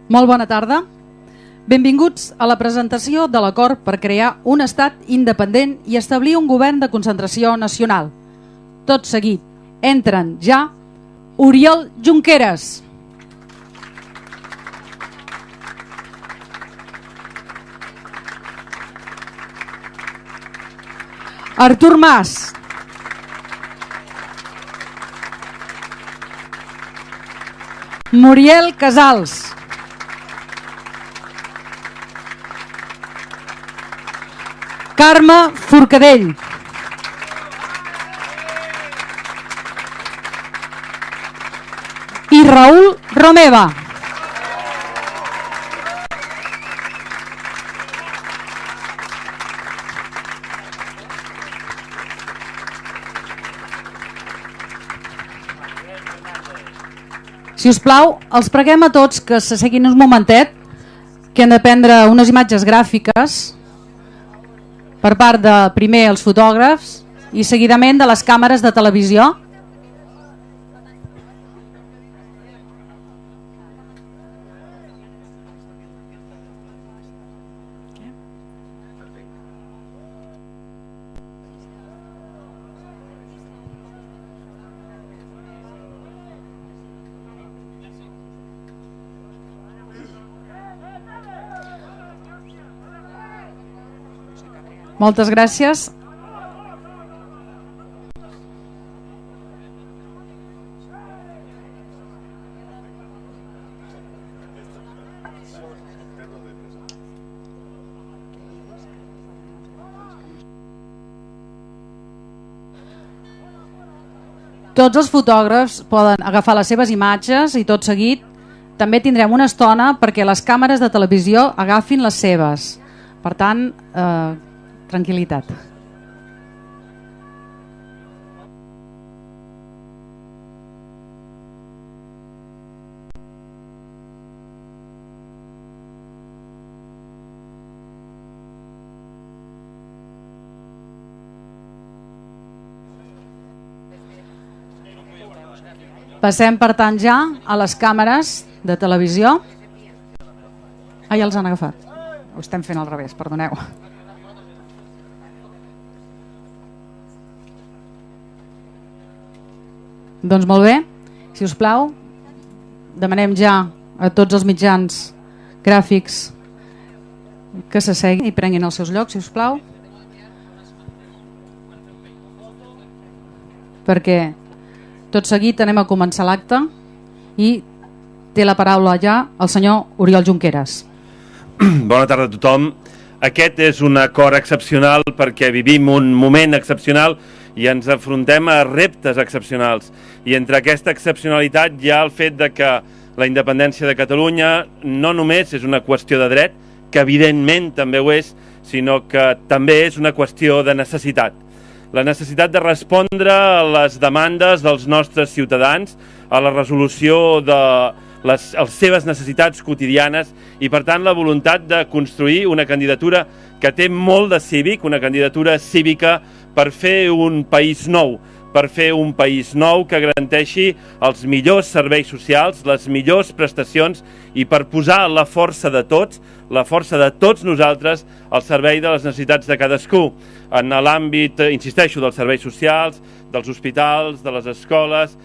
Molt bona tarda. Benvinguts a la presentació de l'acord per crear un estat independent i establir un govern de concentració nacional. Tot seguit, entren ja Oriol Junqueras, Artur Mas, Muriel Casals, Carme Forcadell, i Raül Romeva. Si us plau, els preguem a tots que s'asseguin un momentet, que han de prendre unes imatges gràfiques per part de primer els fotògrafs i seguidament de les càmeres de televisió. Moltes gràcies. Tots els fotògrafs poden agafar les seves imatges i tot seguit també tindrem una estona perquè les càmeres de televisió agafin les seves. Per tant, tranquil·litat. Passem, per tant, ja a les càmeres de televisió. Ja els han agafat. Ho estem fent al revés, perdoneu. Doncs molt bé, si us plau, demanem ja a tots els mitjans gràfics que s'asseguin i prenguin els seus llocs, si us plau, perquè tot seguit anem a començar l'acte i té la paraula ja el senyor Oriol Junqueras. Bona tarda a tothom. Aquest és un acord excepcional perquè vivim un moment excepcional i ens afrontem a reptes excepcionals. I entre aquesta excepcionalitat hi ha el fet de que la independència de Catalunya no només és una qüestió de dret, que evidentment també ho és, sinó que també és una qüestió de necessitat. La necessitat de respondre a les demandes dels nostres ciutadans, a la resolució de les seves necessitats quotidianes i, per tant, la voluntat de construir una candidatura que té molt de cívic, una candidatura cívica per fer un país nou, que garanteixi els millors serveis socials, les millors prestacions i per posar la força de tots nosaltres al servei de les necessitats de cadascú, en l'àmbit, insisteixo, dels serveis socials, dels hospitals, de les escoles,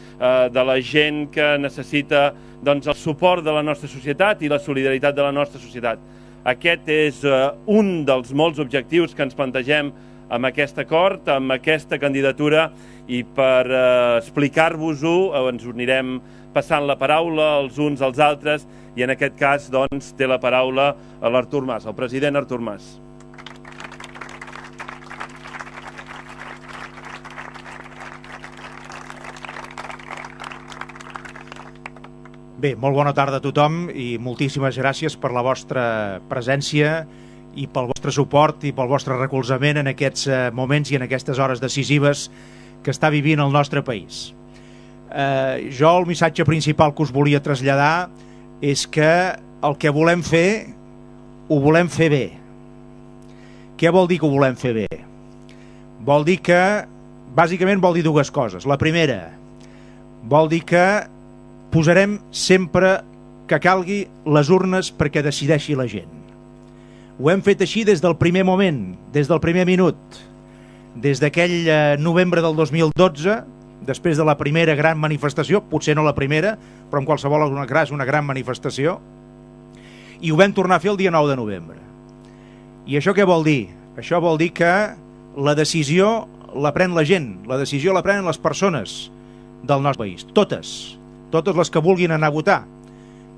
de la gent que necessita el suport de la nostra societat i la solidaritat de la nostra societat. Aquest és un dels molts objectius que ens plantegem amb aquest acord, amb aquesta candidatura, i per explicar-vos-ho ens anirem passant la paraula els uns als altres i en aquest cas té la paraula l'Artur Mas, el president Artur Mas. Bé, molt bona tarda a tothom i moltíssimes gràcies per la vostra presència i pel vostre suport i pel vostre recolzament en aquests moments i en aquestes hores decisives que està vivint el nostre país. Jo el missatge principal que us volia traslladar és que el que volem fer, ho volem fer bé. Què vol dir que ho volem fer bé? Vol dir que, bàsicament vol dir dues coses. La primera, vol dir que posarem sempre que calgui les urnes perquè decideixi la gent. Ho hem fet així des del primer moment, des del primer minut, des d'aquell novembre del 2012, després de la primera gran manifestació, potser no la primera, però en qualsevol cas una gran manifestació, i ho vam tornar a fer el dia 9 de novembre. I això què vol dir? Això vol dir que la decisió la pren la gent, la decisió la prenen les persones del nostre país, totes les que vulguin anar a votar,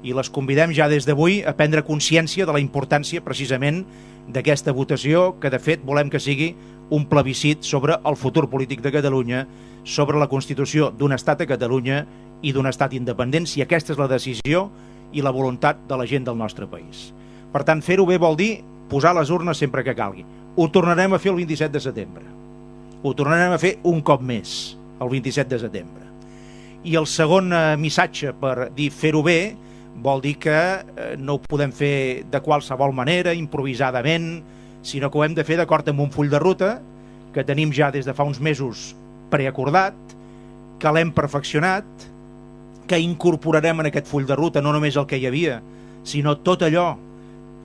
i les convidem ja des d'avui a prendre consciència de la importància precisament d'aquesta votació, que de fet volem que sigui un plebiscit sobre el futur polític de Catalunya, sobre la constitució d'un estat a Catalunya i d'un estat independent, si aquesta és la decisió i la voluntat de la gent del nostre país. Per tant, fer-ho bé vol dir posar les urnes sempre que calgui. Ho tornarem a fer el 27 de setembre. Ho tornarem a fer un cop més, el 27 de setembre. I el segon missatge per dir fer-ho bé vol dir que no ho podem fer de qualsevol manera, improvisadament, sinó que ho hem de fer d'acord amb un full de ruta que tenim ja des de fa uns mesos preacordat, que l'hem perfeccionat, que incorporarem en aquest full de ruta no només el que hi havia, sinó tot allò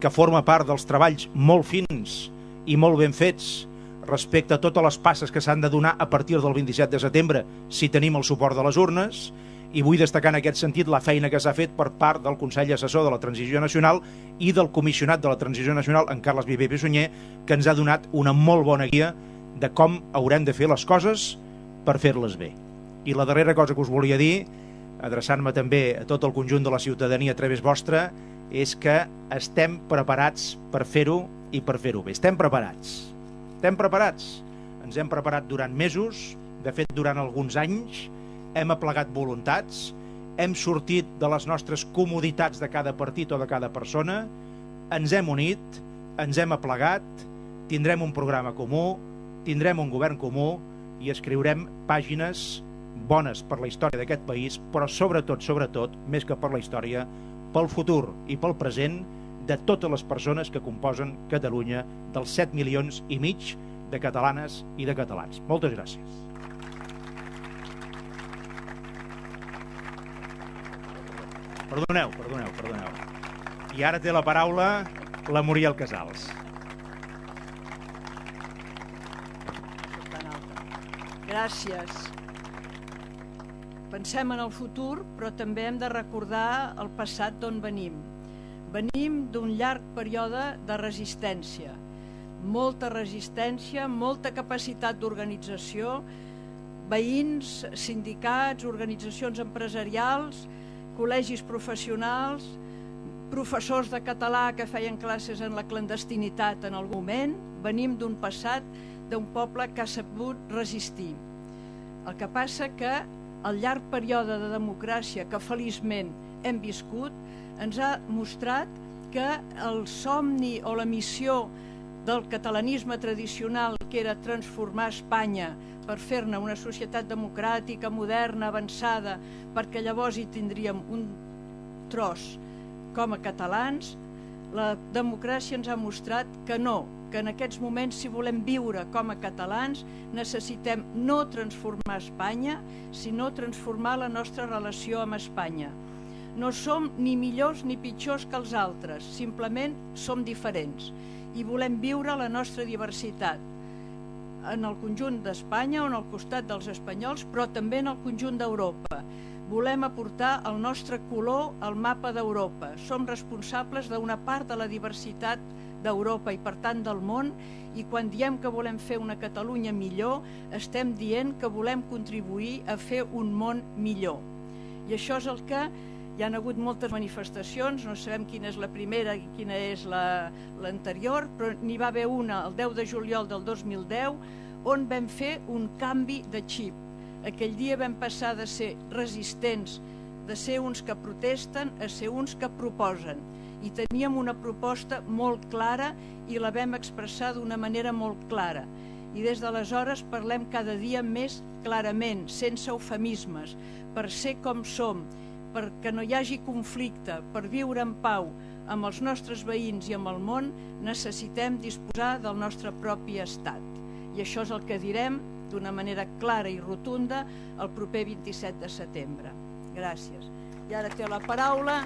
que forma part dels treballs molt fins i molt ben fets respecte a totes les passes que s'han de donar a partir del 27 de setembre si tenim el suport de les urnes. I vull destacar en aquest sentit la feina que s'ha fet per part del Consell Assessor de la Transició Nacional i del Comissionat de la Transició Nacional, en Carles Viver Pissunyer, que ens ha donat una molt bona guia de com haurem de fer les coses per fer-les bé. I la darrera cosa que us volia dir, adreçant-me també a tot el conjunt de la ciutadania a través vostra, és que estem preparats per fer-ho i per fer-ho bé. Estem preparats. Estem preparats. Ens hem preparat durant mesos, de fet durant alguns anys, hem aplegat voluntats, hem sortit de les nostres comoditats de cada partit o de cada persona, ens hem unit, ens hem aplegat, tindrem un programa comú, tindrem un govern comú i escriurem pàgines bones per la història d'aquest país, però sobretot, més que per la història, pel futur i pel present de totes les persones que composen Catalunya, dels 7,5 milions de catalanes i de catalans. Moltes gràcies. Perdoneu. I ara té la paraula la Muriel Casals. Gràcies. Pensem en el futur, però també hem de recordar el passat d'on venim. Venim d'un llarg període de resistència. Molta resistència, molta capacitat d'organització, veïns, sindicats, organitzacions empresarials, col·legis professionals, professors de català que feien classes en la clandestinitat en algun moment. Venim d'un passat d'un poble que ha sabut resistir. El que passa que el llarg període de democràcia que feliçment hem viscut ens ha mostrat que el somni o la missió del catalanisme tradicional, que era transformar Espanya per fer-ne una societat democràtica, moderna, avançada, perquè llavors hi tindríem un tros com a catalans, la democràcia ens ha mostrat que no, que en aquests moments, si volem viure com a catalans, necessitem no transformar Espanya, sinó transformar la nostra relació amb Espanya. No som ni millors ni pitjors que els altres, simplement som diferents i volem viure la nostra diversitat en el conjunt d'Espanya o en el costat dels espanyols, però també en el conjunt d'Europa. Volem aportar el nostre color al mapa d'Europa. Som responsables d'una part de la diversitat d'Europa i per tant del món, i quan diem que volem fer una Catalunya millor, estem dient que volem contribuir a fer un món millor. I això és el que hi han hagut moltes manifestacions, no sabem quina és la primera i quina és l'anterior, però n'hi va haver una el 10 de juliol del 2010 on vam fer un canvi de xip. Aquell dia vam passar de ser resistents, de ser uns que protesten, a ser uns que proposen. I teníem una proposta molt clara i la vam expressar d'una manera molt clara. I des d'aleshores parlem cada dia més clarament, sense eufemismes, per ser com som, perquè no hi hagi conflicte, per viure en pau amb els nostres veïns i amb el món, necessitem disposar del nostre propi estat. I això és el que direm d'una manera clara i rotunda el proper 27 de setembre. Gràcies. I ara té la paraula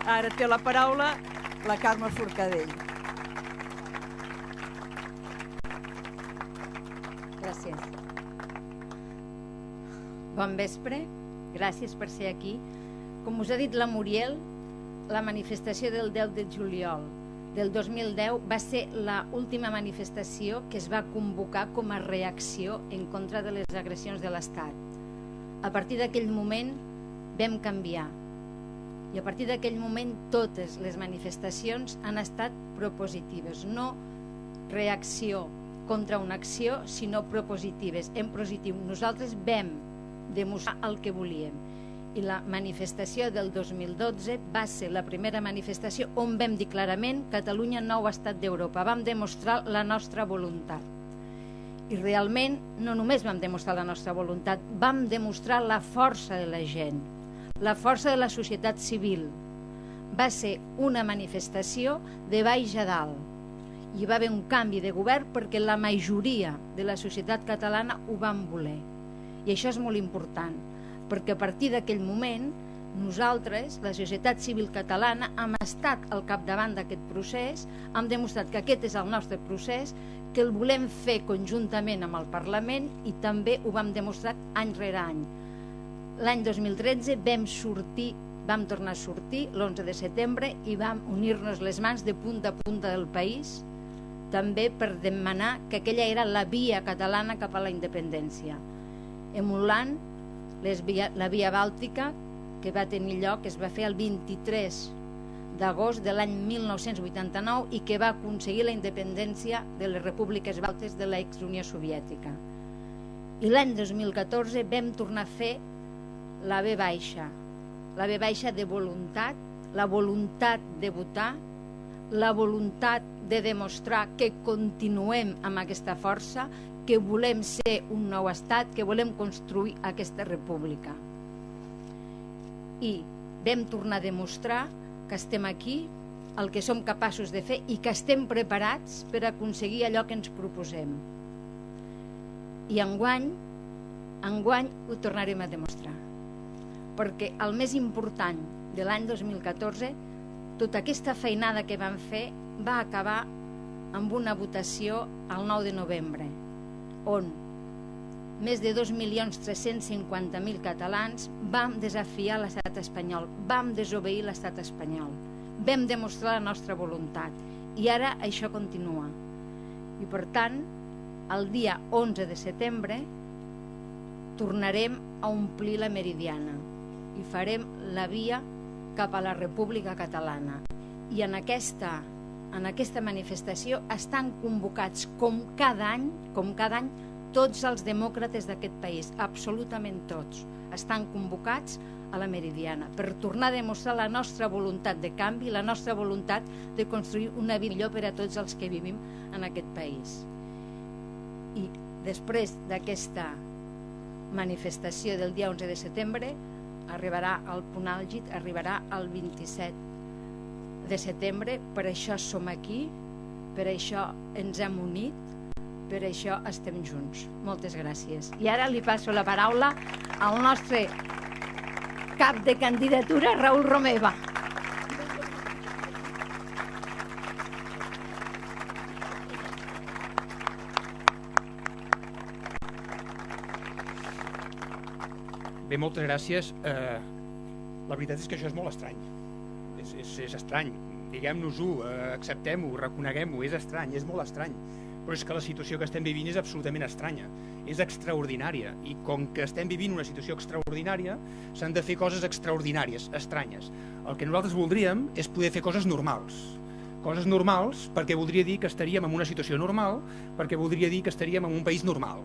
Ara té la paraula la Carme Forcadell. Gràcies. Bon vespre, gràcies per ser aquí. Com us ha dit la Muriel, la manifestació del 10 de juliol del 2010 va ser l'última manifestació que es va convocar com a reacció en contra de les agressions de l'Estat. A partir d'aquell moment vam canviar i a partir d'aquell moment totes les manifestacions han estat propositives, no reacció contra una acció, sinó propositives, en positiu. Nosaltres vam demostrar el que volíem i la manifestació del 2012 va ser la primera manifestació on vam dir clarament Catalunya nou estat d'Europa. Vam demostrar la nostra voluntat. I realment no només vam demostrar la nostra voluntat, vam demostrar la força de la gent, la força de la societat civil. Va ser una manifestació de baix a dalt. Hi va haver un canvi de govern perquè la majoria de la societat catalana ho van voler. I això és molt important, perquè a partir d'aquell moment nosaltres, la societat civil catalana, hem estat al capdavant d'aquest procés, hem demostrat que aquest és el nostre procés, que el volem fer conjuntament amb el Parlament i també ho vam demostrar any rere any. L'any 2013 vam tornar a sortir l'11 de setembre i vam unir-nos les mans de punta a punta del país, també per demanar que aquella era la via catalana cap a la independència, emulant la via bàltica que va tenir lloc, que es va fer el 23 d'agost de l'any 1989 i que va aconseguir la independència de les repúbliques bàltiques de l'ex-Unió Soviètica. I l'any 2014 vam tornar a fer la V baixa de voluntat, la voluntat de votar, la voluntat de demostrar que continuem amb aquesta força, que volem ser un nou estat, que volem construir aquesta república. I vam tornar a demostrar que estem aquí, el que som capaços de fer i que estem preparats per aconseguir allò que ens proposem. I enguany ho tornarem a demostrar. Perquè el més important de l'any 2014, tota aquesta feinada que vam fer va acabar amb una votació el 9 de novembre, on més de 2.350.000 catalans vam desafiar l'estat espanyol, vam desobeir l'estat espanyol, vam demostrar la nostra voluntat i ara això continua. I per tant, el dia 11 de setembre tornarem a omplir la Meridiana i farem la via cap a la República Catalana. I en aquesta manifestació estan convocats com cada any, tots els demòcrates d'aquest país, absolutament tots, estan convocats a la Meridiana per tornar a demostrar la nostra voluntat de canvi, la nostra voluntat de construir una vida millor per a tots els que vivim en aquest país. I després d'aquesta manifestació del dia 11 de setembre arribarà al punt àlgid, arribarà el 27 de setembre. Per això som aquí, per això ens hem unit, per això estem junts. Moltes gràcies. I ara li passo la paraula al nostre cap de candidatura, Raül Romeva. Bé, moltes gràcies. La veritat és que això és molt estrany. És estrany. Diguem-nos-ho, acceptem-ho, reconeguem-ho. És estrany, és molt estrany. Però és que la situació que estem vivint és absolutament estranya. És extraordinària. I com que estem vivint una situació extraordinària, s'han de fer coses extraordinàries, estranyes. El que nosaltres voldríem és poder fer coses normals. Coses normals perquè voldria dir que estaríem en una situació normal, perquè voldria dir que estaríem en un país normal.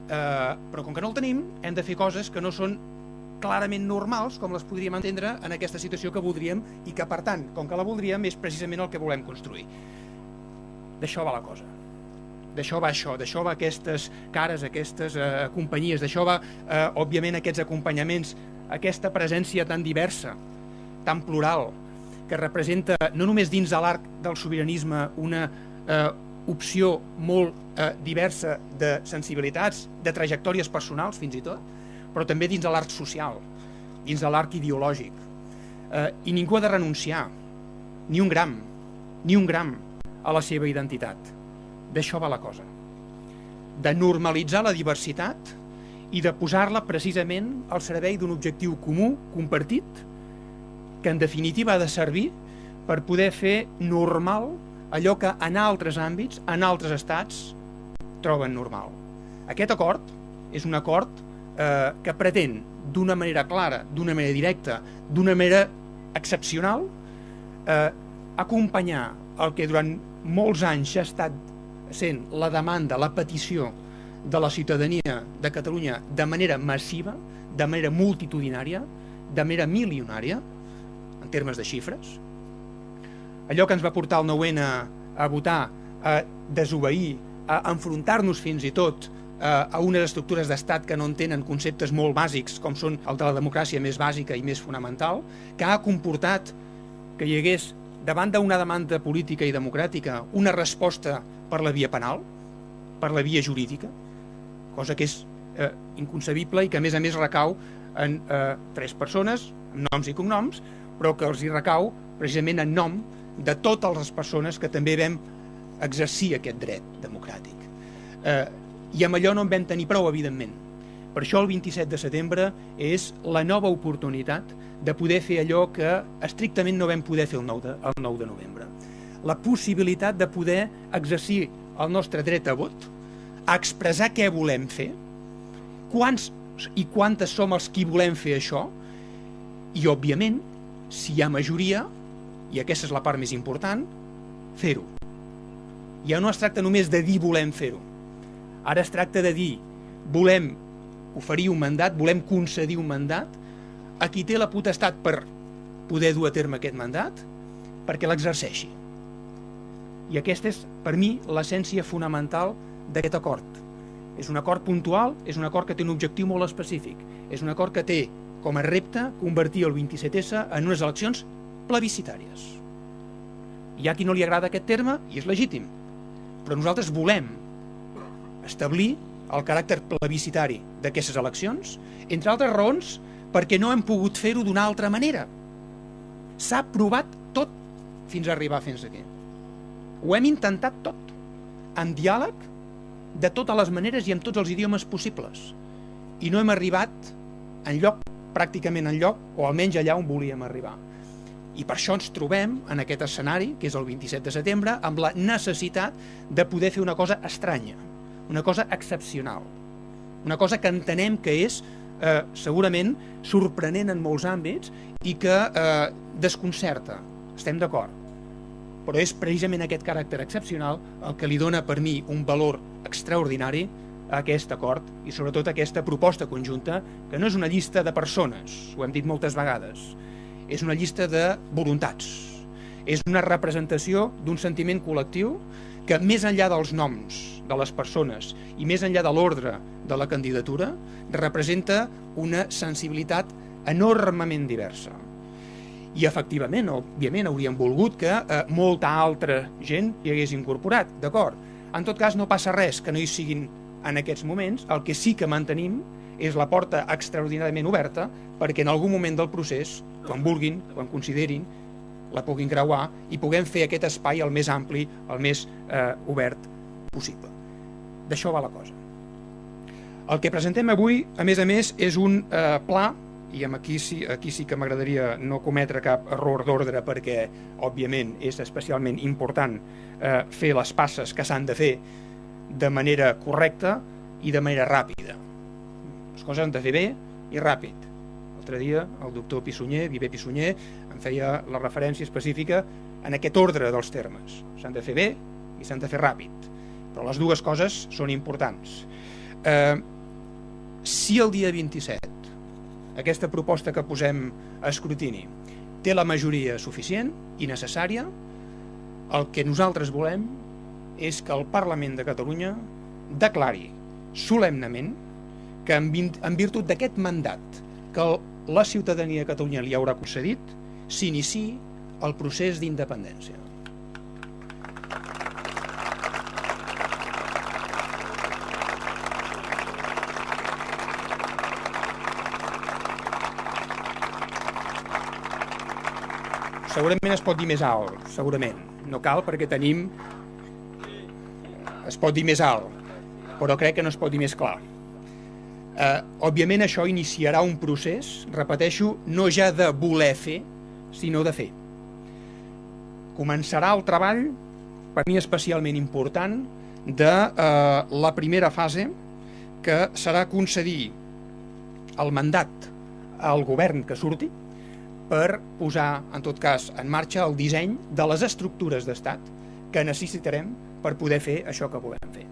Però com que no el tenim, hem de fer coses que no són clarament normals, com les podríem entendre en aquesta situació que voldríem i que, per tant, com que la voldríem, és precisament el que volem construir. D'això va la cosa. D'això va això, d'això va aquestes cares, aquestes companyies, d'això va, òbviament, aquests acompanyaments, aquesta presència tan diversa, tan plural, que representa no només dins de l'arc del sobiranisme una opció molt diversa de sensibilitats, de trajectòries personals fins i tot, però també dins de l'arc social, dins de l'arc ideològic. I ningú ha de renunciar, ni un gram, a la seva identitat. D'això va la cosa. De normalitzar la diversitat i de posar-la precisament al servei d'un objectiu comú, compartit, que en definitiva ha de servir per poder fer normal allò que en altres àmbits, en altres estats, troben normal. Aquest acord és un acord que pretén, d'una manera clara, d'una manera directa, d'una manera excepcional, acompanyar el que durant molts anys ha estat sent la demanda, la petició de la ciutadania de Catalunya de manera massiva, de manera multitudinària, de manera milionària, en termes de xifres. Allò que ens va portar el 9-N a votar, a desobeir, a enfrontar-nos fins i tot a unes estructures d'estat que no entenen conceptes molt bàsics com són el de la democràcia més bàsica i més fonamental, que ha comportat que hi hagués, davant d'una demanda política i democràtica, una resposta per la via penal, per la via jurídica, cosa que és inconcebible i que a més recau en 3 persones, amb noms i cognoms, però que els hi recau precisament en nom de totes les persones que també vam exercir aquest dret democràtic. I amb allò no en vam tenir prou, evidentment. Per això el 27 de setembre és la nova oportunitat de poder fer allò que estrictament no vam poder fer el 9 de novembre. La possibilitat de poder exercir el nostre dret a vot, a expressar què volem fer, quants i quantes som els qui volem fer això, i, òbviament, si hi ha majoria, i aquesta és la part més important, fer-ho. Ja no es tracta només de dir volem fer-ho. Ara es tracta de dir volem oferir un mandat, volem concedir un mandat a qui té la potestat per poder dur a terme aquest mandat perquè l'exerceixi. I aquesta és, per mi, l'essència fonamental d'aquest acord. És un acord puntual, és un acord que té un objectiu molt específic. És un acord que té com a repte convertir el 27S en unes eleccions plebiscitàries. Hi ha qui no li agrada aquest terme i és legítim, però nosaltres volem establir el caràcter plebiscitari d'aquestes eleccions, entre altres raons perquè no hem pogut fer-ho d'una altra manera. S'ha provat tot fins a arribar fins aquí. Ho hem intentat tot, en diàleg, de totes les maneres i en tots els idiomes possibles. I no hem arribat enlloc, pràcticament enlloc, o almenys allà on volíem arribar. I per això ens trobem en aquest escenari, que és el 27 de setembre, amb la necessitat de poder fer una cosa estranya, una cosa excepcional, una cosa que entenem que és segurament sorprenent en molts àmbits i que desconcerta, estem d'acord. Però és precisament aquest caràcter excepcional el que li dona per mi un valor extraordinari a aquest acord i sobretot a aquesta proposta conjunta, que no és una llista de persones, ho hem dit moltes vegades, és una llista de voluntats, és una representació d'un sentiment col·lectiu que més enllà dels noms de les persones i més enllà de l'ordre de la candidatura representa una sensibilitat enormement diversa. I efectivament, òbviament, hauríem volgut que molta altra gent hi hagués incorporat, d'acord. En tot cas, no passa res que no hi siguin en aquests moments. El que sí que mantenim és la porta extraordinàriament oberta perquè en algun moment del procés, quan vulguin, quan considerin, la puguin creuar i puguem fer aquest espai el més ampli, el més obert possible. D'això va la cosa. El que presentem avui, a més, és un pla, i aquí sí que m'agradaria no cometre cap error d'ordre perquè, òbviament, és especialment important fer les passes que s'han de fer de manera correcta i de manera ràpida. Les coses han de fer bé i ràpid. L'altre dia el doctor Pissunyer, Viver Pissunyer, em feia la referència específica en aquest ordre dels termes. S'han de fer bé i s'han de fer ràpid. Però les dues coses són importants. Si el dia 27 aquesta proposta que posem a escrutini té la majoria suficient i necessària, el que nosaltres volem és que el Parlament de Catalunya declari solemnement que en virtut d'aquest mandat que la ciutadania de Catalunya li haurà concedit, s'iniciï el procés d'independència. Segurament es pot dir més alt, segurament. No cal perquè tenim... Es pot dir més alt, però crec que no es pot dir més clar. Òbviament això iniciarà un procés, repeteixo, no ja de voler fer, sinó de fer. Començarà el treball, per mi especialment important, de la primera fase, que serà concedir el mandat al govern que surti per posar, en tot cas, en marxa el disseny de les estructures d'estat que necessitarem per poder fer això que volem fer.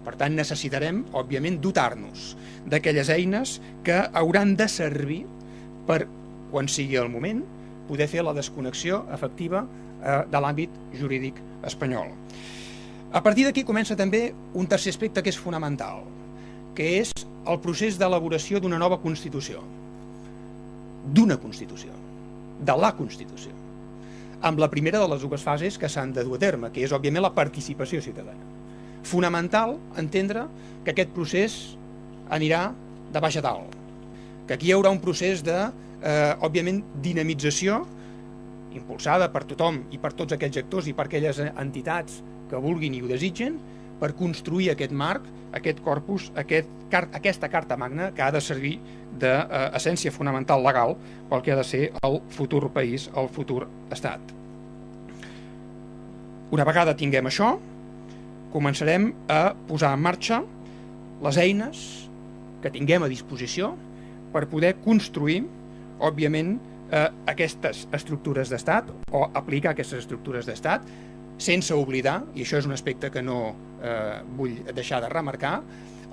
Per tant, necessitarem, òbviament, dotar-nos d'aquelles eines que hauran de servir per, quan sigui el moment, poder fer la desconnexió efectiva de l'àmbit jurídic espanyol. A partir d'aquí comença també un tercer aspecte que és fonamental, que és el procés d'elaboració d'una nova Constitució. D'una Constitució. De la Constitució. Amb la primera de les dues fases que s'han de dur a terme, que és, òbviament, la participació ciutadana. Fonamental entendre que aquest procés anirà de baix a dalt, que aquí hi haurà un procés de, òbviament, dinamització impulsada per tothom i per tots aquells actors i per aquelles entitats que vulguin i ho desitgen per construir aquest marc, aquest corpus, aquesta carta magna que ha de servir d'essència fonamental legal pel que ha de ser el futur país, el futur estat. Una vegada tinguem això, començarem a posar en marxa les eines que tinguem a disposició per poder construir, òbviament, aquestes estructures d'estat o aplicar aquestes estructures d'estat sense oblidar, i això és un aspecte que no vull deixar de remarcar,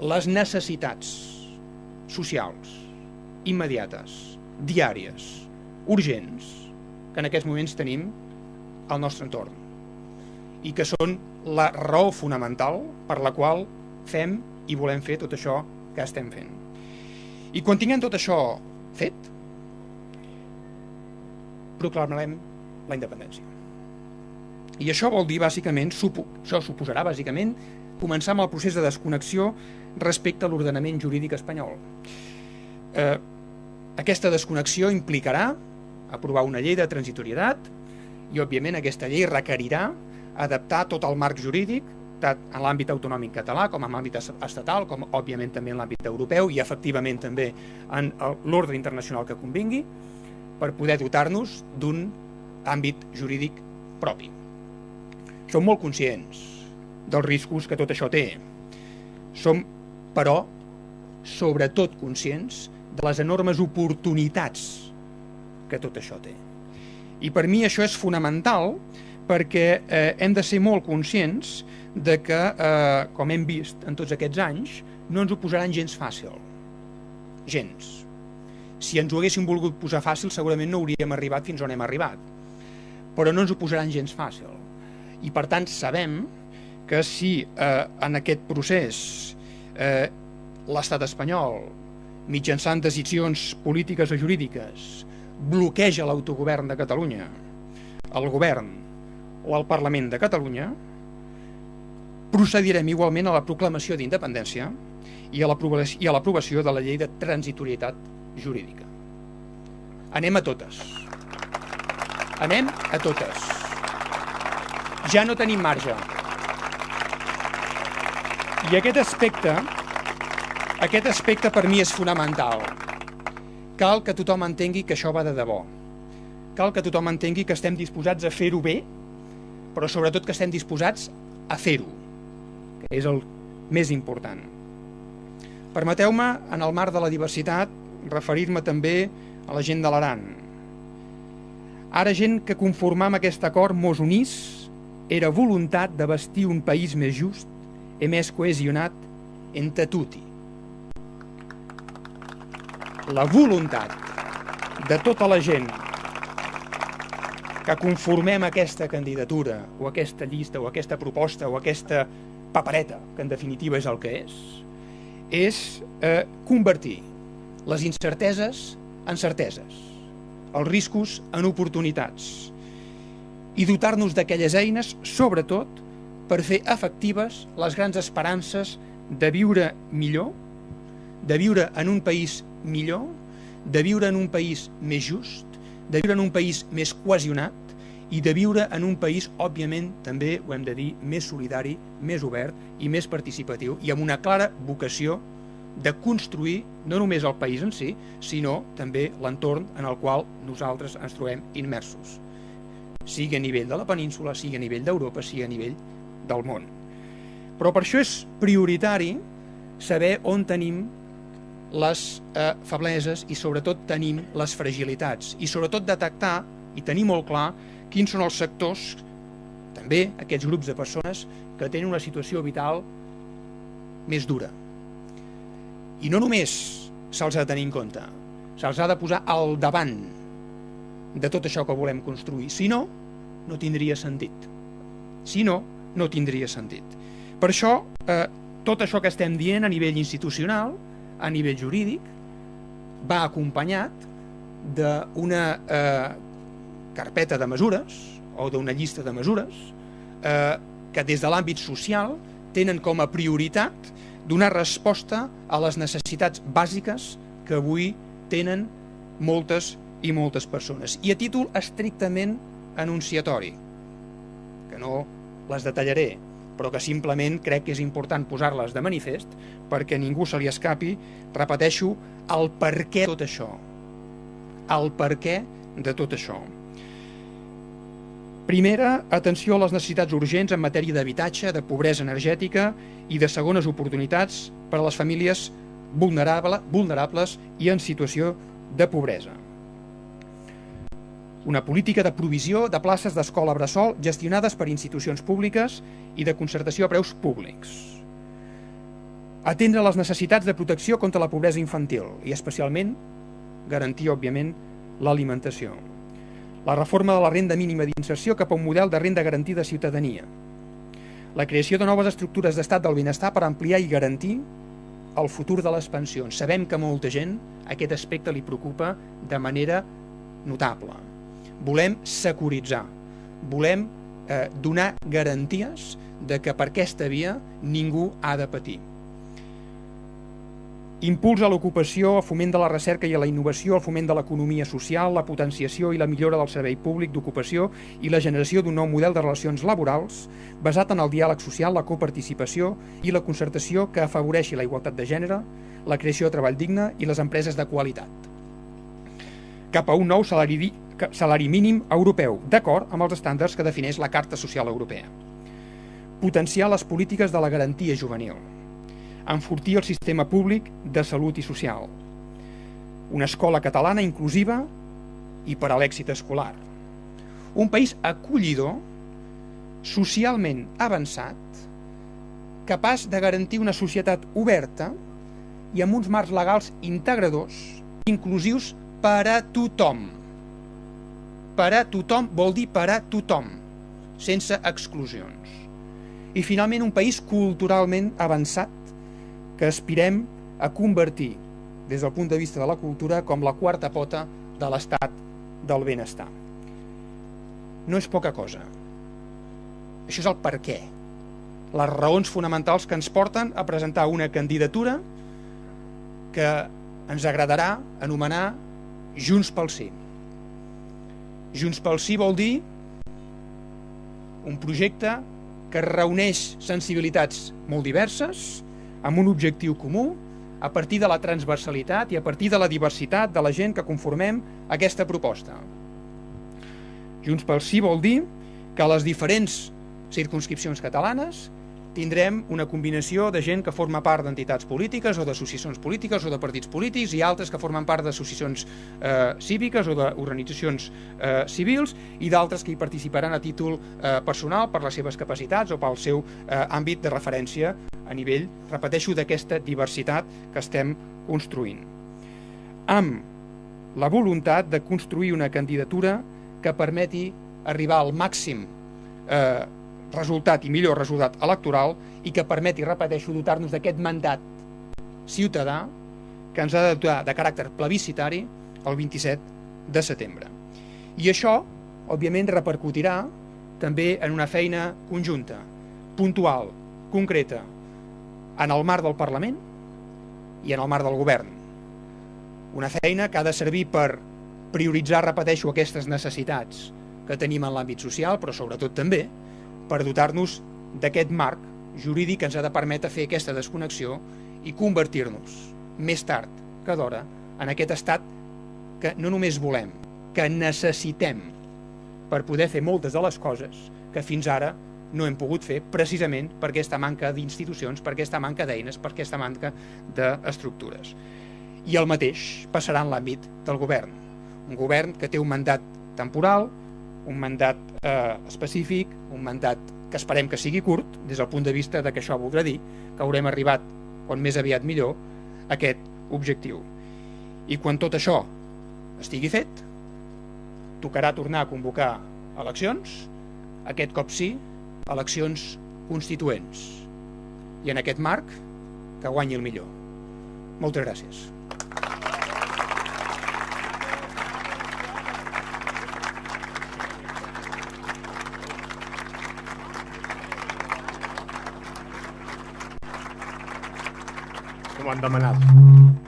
les necessitats socials, immediates, diàries, urgents, que en aquests moments tenim al nostre entorn i que són la raó fonamental per la qual fem i volem fer tot això que estem fent. I quan tinguem tot això fet, proclamarem la independència. I això vol dir, bàsicament, això suposarà, bàsicament, començar amb el procés de desconnexió respecte a l'ordenament jurídic espanyol. Aquesta desconnexió implicarà aprovar una llei de transitorietat i, òbviament, aquesta llei requerirà adaptar tot el marc jurídic, tant en l'àmbit autonòmic català com en l'àmbit estatal, com, òbviament, també en l'àmbit europeu i, efectivament, també en l'ordre internacional que convingui, per poder dotar-nos d'un àmbit jurídic propi. Som molt conscients dels riscos que tot això té. Som, però, sobretot conscients de les enormes oportunitats que tot això té. I per mi això és fonamental perquè hem de ser molt conscients de que, com hem vist en tots aquests anys, no ens ho posaran gens fàcil. Gens. Si ens ho haguéssim volgut posar fàcil, segurament no hauríem arribat fins on hem arribat. Però no ens ho posaran gens fàcil. I, per tant, sabem que si en aquest procés l'estat espanyol, mitjançant decisions polítiques o jurídiques, bloqueja l'autogovern de Catalunya, el govern o el Parlament de Catalunya, procedirem igualment a la proclamació d'independència i a l'aprovació de la llei de transitorietat jurídica. Anem a totes. Anem a totes. Ja no tenim marge. I aquest aspecte per mi és fonamental. Cal que tothom entengui que això va de debò. Cal que tothom entengui que estem disposats a fer-ho bé, però sobretot que estem disposats a fer-ho, que és el més important. Permeteu-me, en el marc de la diversitat, referir-me també a la gent de l'Aran. Ara gent que conformam aquest acord mos unís era voluntat de bastir un país més just i més cohesionat entre tutti. La voluntat de tota la gent que conformem aquesta candidatura o aquesta llista o aquesta proposta o aquesta papereta, que en definitiva és el que és convertir les incerteses en certeses, els riscos en oportunitats i dotar-nos d'aquelles eines, sobretot, per fer efectives les grans esperances de viure millor, de viure en un país millor, de viure en un país més just, de viure en un país més cohesionat i de viure en un país, òbviament, també ho hem de dir, més solidari, més obert i més participatiu, i amb una clara vocació de construir no només el país en si, sinó també l'entorn en el qual nosaltres ens trobem immersos, sigui a nivell de la península, sigui a nivell d'Europa, sigui a nivell del món. Però per això és prioritari saber on tenim les febleses i sobretot tenim les fragilitats i sobretot detectar i tenir molt clar quins són els sectors, també aquests grups de persones que tenen una situació vital més dura. I no només se'ls ha de tenir en compte, se'ls ha de posar al davant de tot això que volem construir, si no, no tindria sentit. Si no, no tindria sentit. Per això, tot això que estem dient a nivell institucional, a nivell jurídic, va acompanyat d'una carpeta de mesures o d'una llista de mesures que des de l'àmbit social tenen com a prioritat donar resposta a les necessitats bàsiques que avui tenen moltes i moltes persones. I a títol estrictament anunciatori, que no les detallaré, però que simplement crec que és important posar-les de manifest perquè ningú se li escapi, repeteixo, el perquè de tot això. El perquè de tot això. Primera, atenció a les necessitats urgents en matèria d'habitatge, de pobresa energètica i de segones oportunitats per a les famílies vulnerables i en situació de pobresa. Una política de provisió de places d'escola bressol gestionades per institucions públiques i de concertació a preus públics. Atendre les necessitats de protecció contra la pobresa infantil i especialment garantir, òbviament, l'alimentació. La reforma de la renda mínima d'inserció cap a un model de renda garantida de ciutadania. La creació de noves estructures d'estat del benestar per ampliar i garantir el futur de les pensions. Sabem que a molta gent aquest aspecte li preocupa de manera notable. Volem securitzar, volem donar garanties de que per aquesta via ningú ha de patir. Impuls a l'ocupació, el foment de la recerca i a la innovació, el foment de l'economia social, la potenciació i la millora del servei públic d'ocupació i la generació d'un nou model de relacions laborals basat en el diàleg social, la coparticipació i la concertació que afavoreixi la igualtat de gènere, la creació de treball digne i les empreses de qualitat. Cap a un nou salari mínim europeu, d'acord amb els estàndards que defineix la Carta Social Europea. Potenciar les polítiques de la garantia juvenil. Enfortir el sistema públic de salut i social. Una escola catalana inclusiva i per a l'èxit escolar. Un país acollidor, socialment avançat, capaç de garantir una societat oberta i amb uns marcs legals integradors, inclusius per a tothom. Per a tothom vol dir per a tothom, sense exclusions. I finalment un país culturalment avançat que aspirem a convertir, des del punt de vista de la cultura, com la quarta pota de l'estat del benestar. No és poca cosa. Això és el per què. Les raons fonamentals que ens porten a presentar una candidatura que ens agradarà anomenar Junts pel Sí. Junts pel Sí vol dir un projecte que reuneix sensibilitats molt diverses, amb un objectiu comú, a partir de la transversalitat i a partir de la diversitat de la gent que conformem aquesta proposta. Junts pel Sí vol dir que a les diferents circumscripcions catalanes tindrem una combinació de gent que forma part d'entitats polítiques o d'associacions polítiques o de partits polítics i altres que formen part d'associacions cíviques o d'organitzacions civils i d'altres que hi participaran a títol personal per les seves capacitats o pel seu àmbit de referència a nivell, repeteixo, d'aquesta diversitat que estem construint. Amb la voluntat de construir una candidatura que permeti arribar al màxim resultat i millor resultat electoral i que permeti, repeteixo, dotar-nos d'aquest mandat ciutadà que ens ha de dotar de caràcter plebiscitari el 27 de setembre. I això, òbviament, repercutirà també en una feina conjunta, puntual, concreta, en el marc del Parlament i en el marc del Govern. Una feina que ha de servir per prioritzar, repeteixo, aquestes necessitats que tenim en l'àmbit social, però sobretot també per dotar-nos d'aquest marc jurídic que ens ha de permetre fer aquesta desconnexió i convertir-nos més tard que d'hora en aquest estat que no només volem, que necessitem per poder fer moltes de les coses que fins ara no hem pogut fer precisament per aquesta manca d'institucions, per aquesta manca d'eines, per aquesta manca d'estructures. I el mateix passarà en l'àmbit del govern. Un govern que té un mandat temporal, un mandat específic, un mandat que esperem que sigui curt, des del punt de vista que això voldrà dir que haurem arribat, quan més aviat millor, a aquest objectiu. I quan tot això estigui fet, tocarà tornar a convocar eleccions, aquest cop sí, eleccions constituents. I en aquest marc, que guanyi el millor. Moltes gràcies. Com han demanat.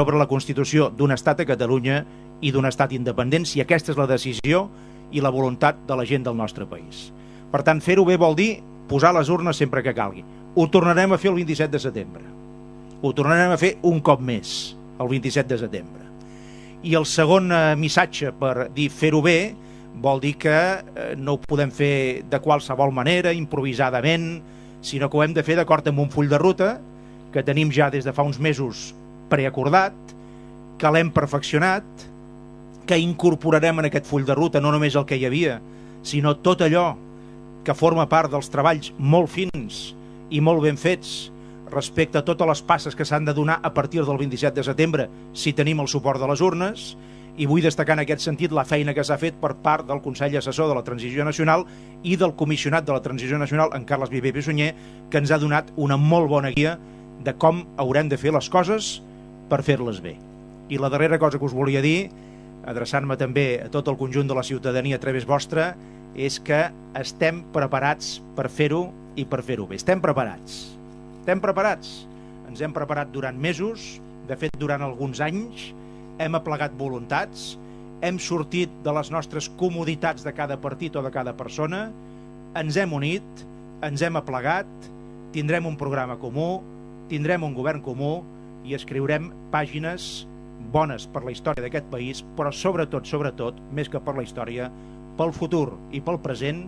sobre la constitució d'un estat a Catalunya i d'un estat independent, si aquesta és la decisió i la voluntat de la gent del nostre país. Per tant, fer-ho bé vol dir posar les urnes sempre que calgui. Ho tornarem a fer el 27 de setembre. Ho tornarem a fer un cop més, el 27 de setembre. I el segon missatge per dir fer-ho bé vol dir que no ho podem fer de qualsevol manera, improvisadament, sinó que ho hem de fer d'acord amb un full de ruta que tenim ja des de fa uns mesos preacordat, que l'hem perfeccionat, que incorporarem en aquest full de ruta no només el que hi havia, sinó tot allò que forma part dels treballs molt fins i molt ben fets respecte a totes les passes que s'han de donar a partir del 27 de setembre si tenim el suport de les urnes, i vull destacar en aquest sentit la feina que s'ha fet per part del Consell Assessor de la Transició Nacional i del Comissionat de la Transició Nacional, en Carles Viver Pissunyer, que ens ha donat una molt bona guia de com haurem de fer les coses per fer-les bé. I la darrera cosa que us volia dir, adreçant-me també a tot el conjunt de la ciutadania a través vostra, és que estem preparats per fer-ho i per fer-ho bé. Estem preparats. Estem preparats. Ens hem preparat durant mesos, de fet durant alguns anys, hem aplegat voluntats, hem sortit de les nostres comoditats de cada partit o de cada persona, ens hem unit, ens hem aplegat, tindrem un programa comú, tindrem un govern comú i escriurem pàgines bones per la història d'aquest país, però sobretot, més que per la història, pel futur i pel present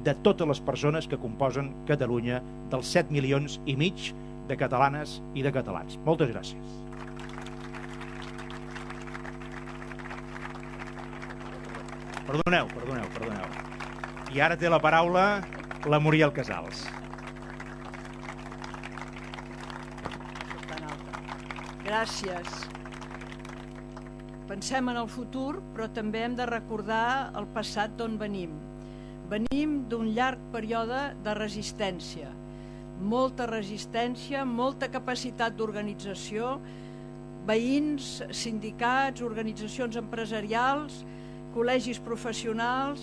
de totes les persones que composen Catalunya, dels 7,5 milions de catalanes i de catalans. Moltes gràcies. Perdoneu. I ara té la paraula la Muriel Casals. Gràcies. Pensem en el futur, però també hem de recordar el passat d'on venim. Venim d'un llarg període de resistència. Molta resistència, molta capacitat d'organització, veïns, sindicats, organitzacions empresarials, col·legis professionals,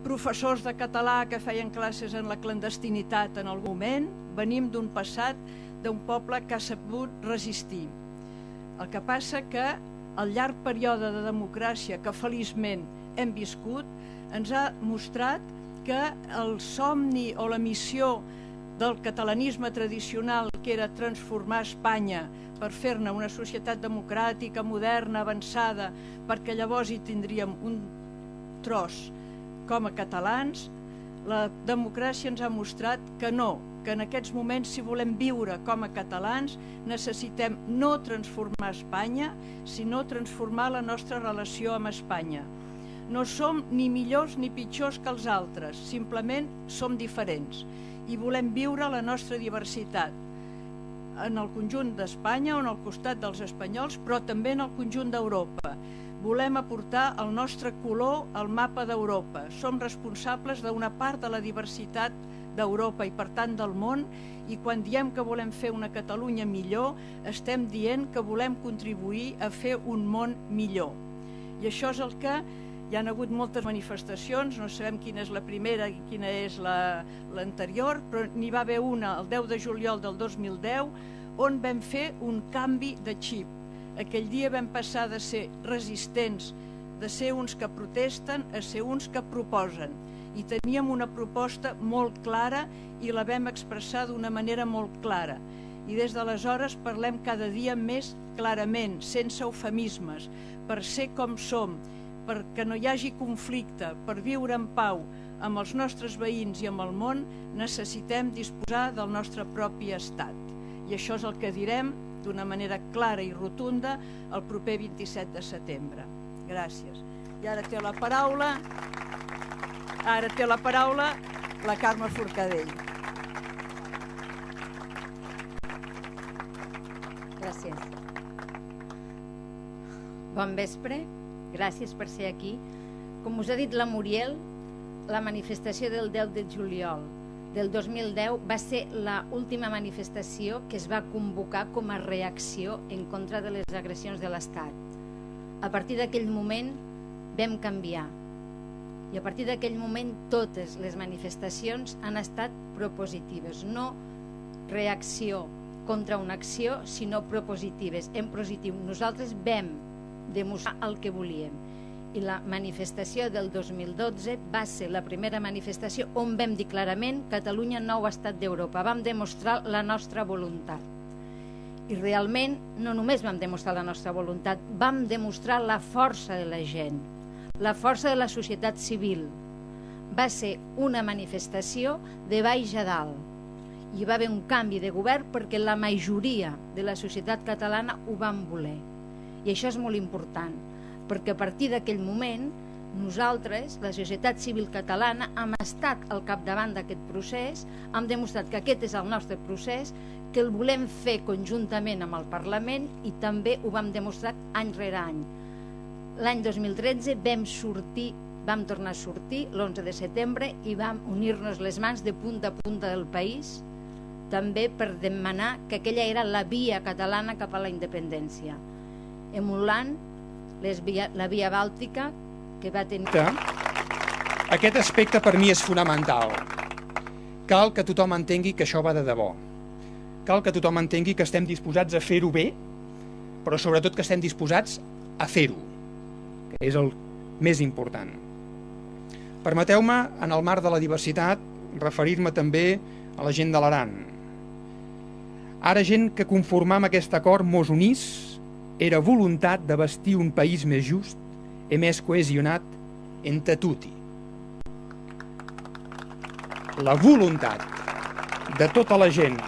professors de català que feien classes en la clandestinitat en algun moment. Venim d'un passat d'un poble que ha sabut resistir. El que passa que el llarg període de democràcia que feliçment hem viscut ens ha mostrat que el somni o la missió del catalanisme tradicional, que era transformar Espanya per fer-ne una societat democràtica, moderna, avançada, perquè llavors hi tindríem un tros com a catalans, la democràcia ens ha mostrat que no, que en aquests moments, si volem viure com a catalans, necessitem no transformar Espanya, sinó transformar la nostra relació amb Espanya. No som ni millors ni pitjors que els altres, simplement som diferents i volem viure la nostra diversitat en el conjunt d'Espanya o en el costat dels espanyols, però també en el conjunt d'Europa. Volem aportar el nostre color al mapa d'Europa. Som responsables d'una part de la diversitat d'Europa i per tant del món, i quan diem que volem fer una Catalunya millor, estem dient que volem contribuir a fer un món millor. I això és el que hi ha hagut moltes manifestacions, no sabem quina és la primera i quina és l'anterior, però n'hi va haver una el 10 de juliol del 2010 on vam fer un canvi de xip. Aquell dia vam passar de ser resistents, de ser uns que protesten, a ser uns que proposen. I teníem una proposta molt clara i la vam expressar d'una manera molt clara. I des d'aleshores parlem cada dia més clarament, sense eufemismes, per ser com som, perquè no hi hagi conflicte, per viure en pau amb els nostres veïns i amb el món, necessitem disposar del nostre propi estat. I això és el que direm d'una manera clara i rotunda el proper 27 de setembre. Gràcies. I ara té la paraula la Carme Forcadell. Gràcies. Bon vespre, gràcies per ser aquí. Com us ha dit la Muriel, la manifestació del 10 de juliol del 2010 va ser l'última manifestació que es va convocar com a reacció en contra de les agressions de l'Estat. A partir d'aquell moment vam canviar i a partir d'aquell moment totes les manifestacions han estat propositives, no reacció contra una acció, sinó propositives, en positiu. Nosaltres vam demostrar el que volíem. I la manifestació del 2012 va ser la primera manifestació on vam dir clarament Catalunya nou estat d'Europa. Vam demostrar la nostra voluntat. I realment no només vam demostrar la nostra voluntat, vam demostrar la força de la gent, la força de la societat civil. Va ser una manifestació de baix a dalt hi va haver un canvi de govern perquè la majoria de la societat catalana ho van voler. I això és molt important, perquè a partir d'aquell moment nosaltres, la societat civil catalana, hem estat al capdavant d'aquest procés, hem demostrat que aquest és el nostre procés, que el volem fer conjuntament amb el Parlament i també ho vam demostrar any rere any. L'any 2013 vam tornar a sortir l'11 de setembre i vam unir-nos les mans de punta a punta del país, també per demanar que aquella era la via catalana cap a la independència, emulant la via bàltica que va tenir... Aquest aspecte per mi és fonamental. Cal que tothom entengui que això va de debò. Cal que tothom entengui que estem disposats a fer-ho bé, però sobretot que estem disposats a fer-ho, que és el més important. Permeteu-me, en el marc de la diversitat, referir-me també a la gent de l'Aran. Ara gent que conformam aquest acord mos unís era voluntat de bastir un país més just i més cohesionat entre tutti. La voluntat de tota la gent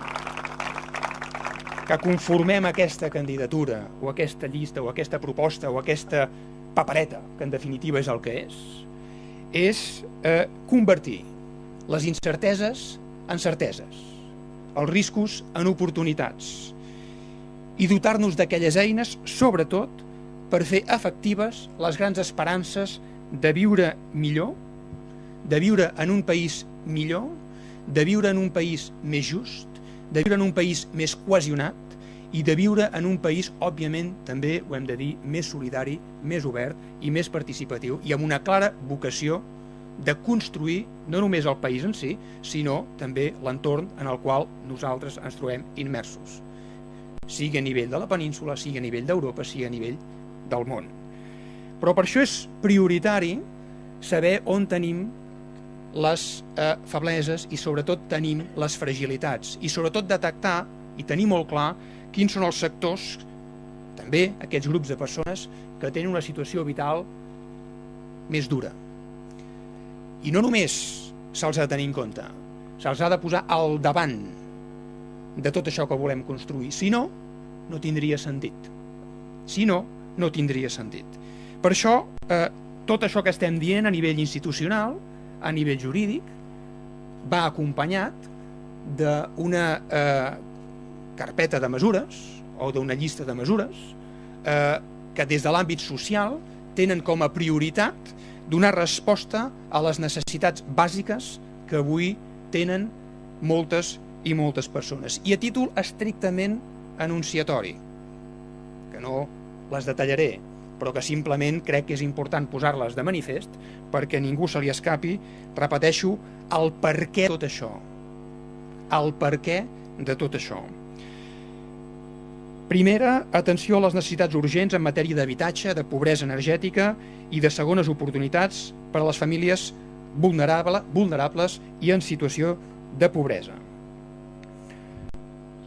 que conformem aquesta candidatura o aquesta llista o aquesta proposta o aquesta papereta, que en definitiva és el que és convertir les incerteses en certeses, els riscos en oportunitats i dotar-nos d'aquelles eines, sobretot, per fer efectives les grans esperances de viure millor, de viure en un país millor, de viure en un país més just, de viure en un país més cohesionat i de viure en un país, òbviament, també ho hem de dir, més solidari, més obert i més participatiu i amb una clara vocació de construir no només el país en si, sinó també l'entorn en el qual nosaltres ens trobem immersos, sigui a nivell de la península, sigui a nivell d'Europa, sigui a nivell del món. Però per això és prioritari saber on tenim les febleses i sobretot tenim les fragilitats i sobretot detectar i tenir molt clar quins són els sectors, també aquests grups de persones que tenen una situació vital més dura. I no només se'ls ha de tenir en compte, se'ls ha de posar al davant de tot això que volem construir, si no, no tindria sentit. Si no, no tindria sentit. Per això, tot això que estem dient a nivell institucional, a nivell jurídic, va acompanyat d'una carpeta de mesures o d'una llista de mesures que des de l'àmbit social tenen com a prioritat donar resposta a les necessitats bàsiques que avui tenen moltes i moltes persones. I a títol estrictament anunciatori, que no les detallaré, però que simplement crec que és important posar-les de manifest perquè a ningú se li escapi, repeteixo, el perquè de tot això. El perquè de tot això. Primera, atenció a les necessitats urgents en matèria d'habitatge, de pobresa energètica i de segones oportunitats per a les famílies vulnerables i en situació de pobresa.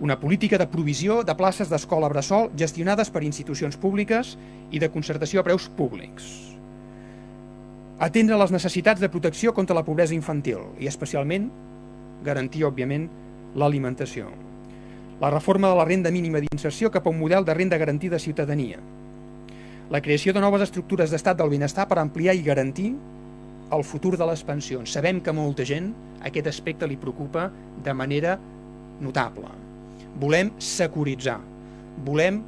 Una política de provisió de places d'escola bressol gestionades per institucions públiques i de concertació a preus públics. Atendre les necessitats de protecció contra la pobresa infantil i especialment garantir, òbviament, l'alimentació. La reforma de la renda mínima d'inserció cap a un model de renda garantida de ciutadania. La creació de noves estructures d'estat del benestar per ampliar i garantir el futur de les pensions. Sabem que a molta gent aquest aspecte li preocupa de manera notable. Volem securitzar, volem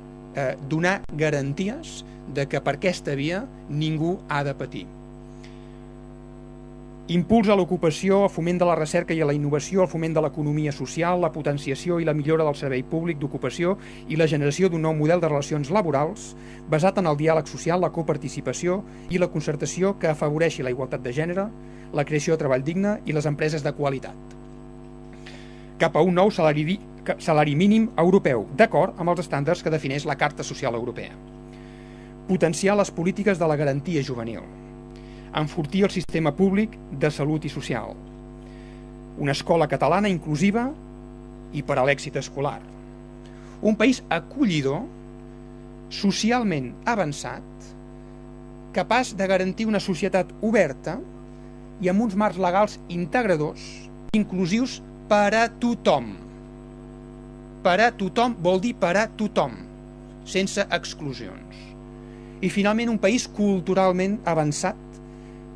donar garanties de que per aquesta via ningú ha de patir. Impuls a l'ocupació, el foment de la recerca i a la innovació, el foment de l'economia social, la potenciació i la millora del servei públic d'ocupació i la generació d'un nou model de relacions laborals basat en el diàleg social, la coparticipació i la concertació que afavoreixi la igualtat de gènere, la creació de treball digne i les empreses de qualitat. Cap a un nou salari mínim europeu, d'acord amb els estàndards que defineix la Carta Social Europea. Potenciar les polítiques de la garantia juvenil. Enfortir el sistema públic de salut i social. Una escola catalana inclusiva i per a l'èxit escolar. Un país acollidor, socialment avançat, capaç de garantir una societat oberta i amb uns marcs legals integradors, inclusius per a tothom. Per a tothom vol dir per a tothom, sense exclusions. I finalment un país culturalment avançat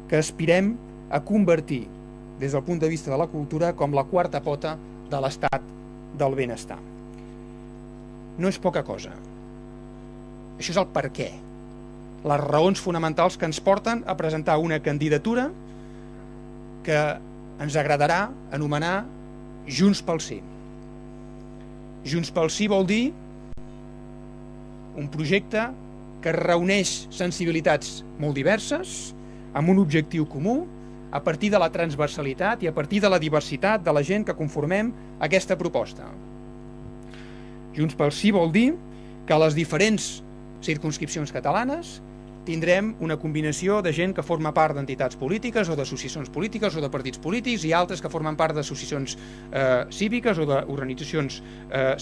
que aspirem a convertir, des del punt de vista de la cultura, com la quarta pota de l'estat del benestar. No és poca cosa. Això és el per què. Les raons fonamentals que ens porten a presentar una candidatura que ens agradarà anomenar Junts pel Sí. Junts pel Sí vol dir un projecte que reuneix sensibilitats molt diverses amb un objectiu comú a partir de la transversalitat i a partir de la diversitat de la gent que conformem aquesta proposta. Junts pel Sí vol dir que a les diferents circumscripcions catalanes tindrem una combinació de gent que forma part d'entitats polítiques o d'associacions polítiques o de partits polítics i altres que formen part d'associacions cíviques o d'organitzacions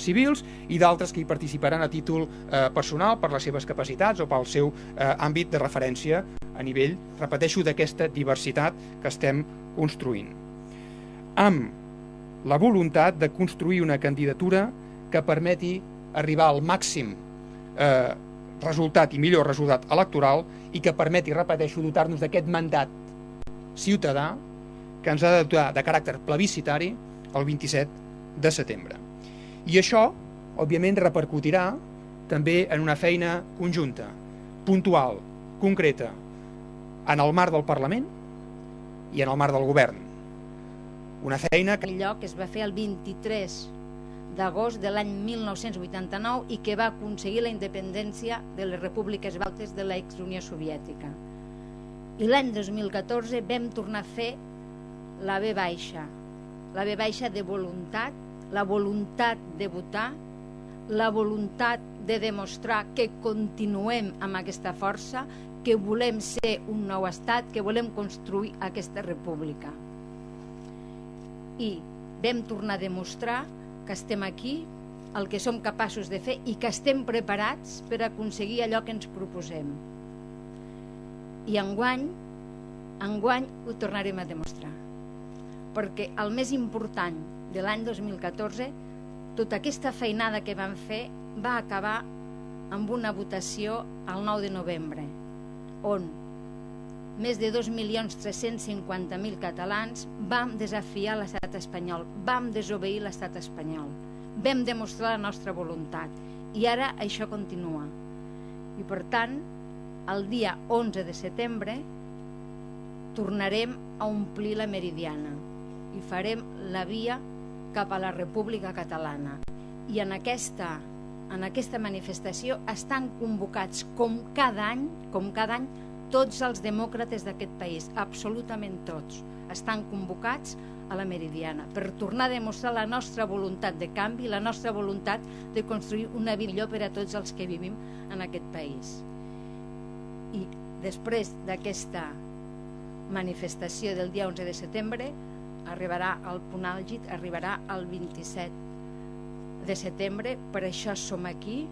civils i d'altres que hi participaran a títol personal per les seves capacitats o pel seu àmbit de referència a nivell, repeteixo, d'aquesta diversitat que estem construint. Amb la voluntat de construir una candidatura que permeti arribar al màxim resultat i millor resultat electoral i que permeti, repeteixo, dotar-nos d'aquest mandat ciutadà que ens ha de dotar de caràcter plebiscitari el 27 de setembre. I això, òbviament, repercutirà també en una feina conjunta, puntual, concreta, en el marc del Parlament i en el marc del Govern. Una feina que... El lloc es va fer el 23 d'agost de l'any 1989 i que va aconseguir la independència de les repúbliques baltes de l'ex-Unió Soviètica. I l'any 2014 vam tornar a fer la V baixa de voluntat, la voluntat de votar, la voluntat de demostrar que continuem amb aquesta força, que volem ser un nou estat, que volem construir aquesta república. I vam tornar a demostrar que estem aquí, el que som capaços de fer i que estem preparats per aconseguir allò que ens proposem. I enguany ho tornarem a demostrar. Perquè el més important de l'any 2014, tota aquesta feinada que vam fer va acabar amb una votació el 9 de novembre, on més de 2.350.000 catalans vam desafiar l'estat espanyol, vam desobeir l'estat espanyol, vam demostrar la nostra voluntat i ara això continua. I per tant, el dia 11 de setembre tornarem a omplir la Meridiana i farem la via cap a la República Catalana. I en aquesta manifestació estan convocats com cada any, tots els demòcrates d'aquest país, absolutament tots, estan convocats a la Meridiana per tornar a demostrar la nostra voluntat de canvi, la nostra voluntat de construir una vida millor per a tots els que vivim en aquest país. I després d'aquesta manifestació del dia 11 de setembre arribarà al punt àlgid, arribarà el 27 de setembre, per això som aquí,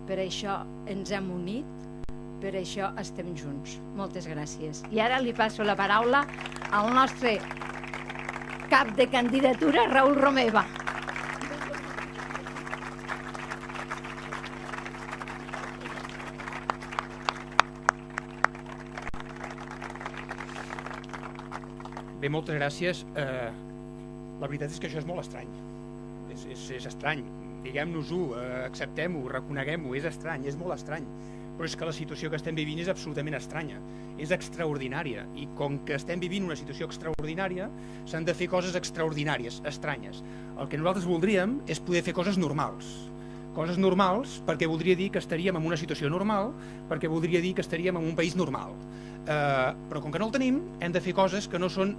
per això ens hem unit, per això estem junts. Moltes gràcies. I ara li passo la paraula al nostre cap de candidatura, Raül Romeva. Bé, moltes gràcies. La veritat és que això és molt estrany. És estrany. Diguem-nos-ho, acceptem-ho, reconeguem-ho. És estrany, és molt estrany. Però és que la situació que estem vivint és absolutament estranya, és extraordinària, i com que estem vivint una situació extraordinària, s'han de fer coses extraordinàries, estranyes. El que nosaltres voldríem és poder fer coses normals perquè voldria dir que estaríem en una situació normal, perquè voldria dir que estaríem en un país normal. Però com que no el tenim, hem de fer coses que no són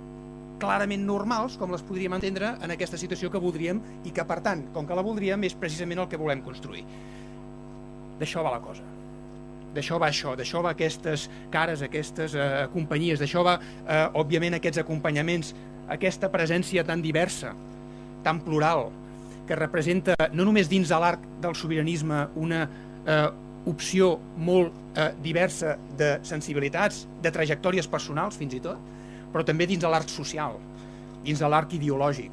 clarament normals, com les podríem entendre en aquesta situació que voldríem i que, per tant, com que la voldríem, és precisament el que volem construir. D'això va la cosa. D'això va això, d'això va aquestes cares, aquestes companyies, d'això va, òbviament, aquests acompanyaments, aquesta presència tan diversa, tan plural, que representa no només dins de l'arc del sobiranisme una opció molt diversa de sensibilitats, de trajectòries personals fins i tot, però també dins de l'arc social, dins de l'arc ideològic.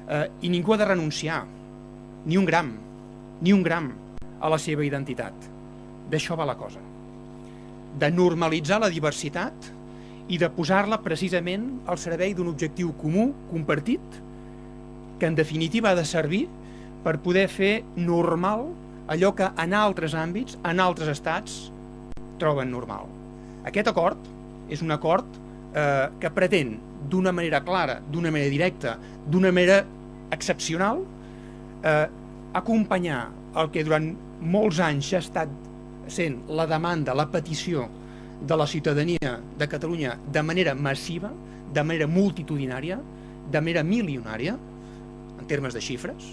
I ningú ha de renunciar, ni un gram, a la seva identitat. D'això va la cosa. De normalitzar la diversitat i de posar-la precisament al servei d'un objectiu comú, compartit, que en definitiva ha de servir per poder fer normal allò que en altres àmbits, en altres estats, troben normal. Aquest acord és un acord que pretén, d'una manera clara, d'una manera directa, d'una manera excepcional, acompanyar el que durant molts anys ja ha estat sent la demanda, la petició de la ciutadania de Catalunya de manera massiva, de manera multitudinària, de manera milionària, en termes de xifres.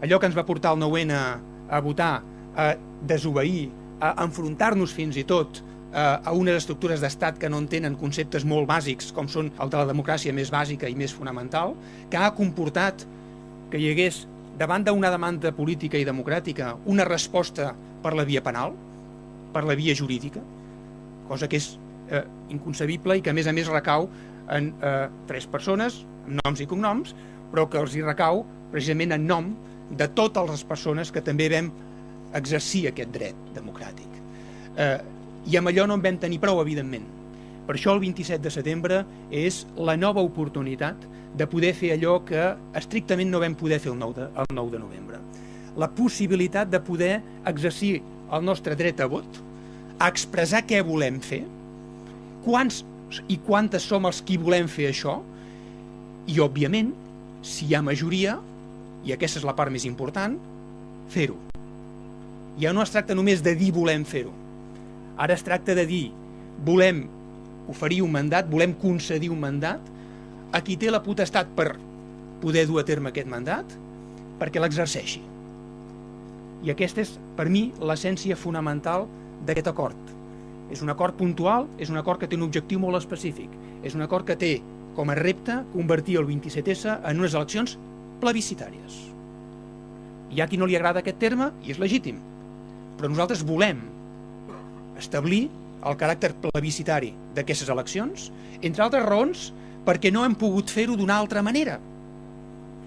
Allò que ens va portar el 9-N a votar, a desobeir, a enfrontar-nos fins i tot a unes estructures d'estat que no entenen conceptes molt bàsics com són el de la democràcia més bàsica i més fonamental, que ha comportat que hi hagués, davant d'una demanda política i democràtica, una resposta per la via penal, per la via jurídica, cosa que és inconcebible i que a més recau en 3 persones, amb noms i cognoms, però que els hi recau precisament en nom de totes les persones que també vam exercir aquest dret democràtic. I amb allò no en vam tenir prou, evidentment. Per això el 27 de setembre és la nova oportunitat de poder fer allò que estrictament no vam poder fer el 9 de novembre. La possibilitat de poder exercir el nostre dret a vot, a expressar què volem fer, quants i quantes som els qui volem fer això, i, òbviament, si hi ha majoria, i aquesta és la part més important, fer-ho. Ja no es tracta només de dir volem fer-ho. Ara es tracta de dir volem oferir un mandat, volem concedir un mandat a qui té la potestat per poder dur a terme aquest mandat perquè l'exerceixi. I aquesta és, per mi, l'essència fonamental d'aquest acord. És un acord puntual, és un acord que té un objectiu molt específic. És un acord que té com a repte convertir el 27S en unes eleccions plebiscitàries. Hi ha qui no li agrada aquest terme i és legítim, però nosaltres volem establir el caràcter plebiscitari d'aquestes eleccions, entre altres raons perquè no hem pogut fer-ho d'una altra manera.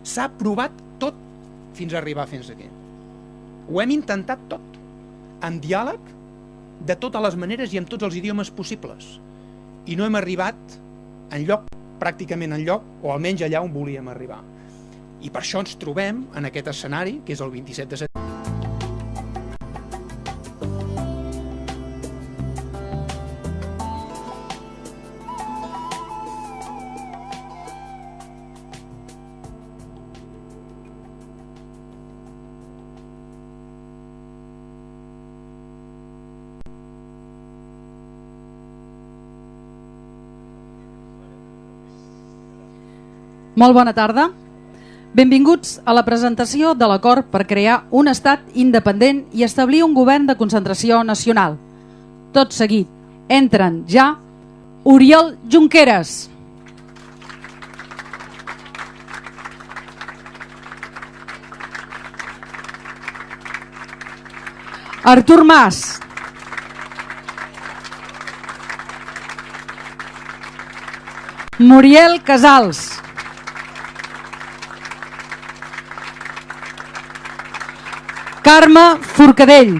S'ha provat tot fins a arribar fins aquí. Ho hem intentat tot, amb diàleg, de totes les maneres i amb tots els idiomes possibles. I no hem arribat enlloc, pràcticament enlloc, o almenys allà on volíem arribar. I per això ens trobem en aquest escenari, que és el 27 de setembre. Molt bona tarda. Benvinguts a la presentació de l'acord per crear un estat independent i establir un govern de concentració nacional. Tot seguit, entren ja Oriol Junqueras, Artur Mas, Muriel Casals, Carme Forcadell,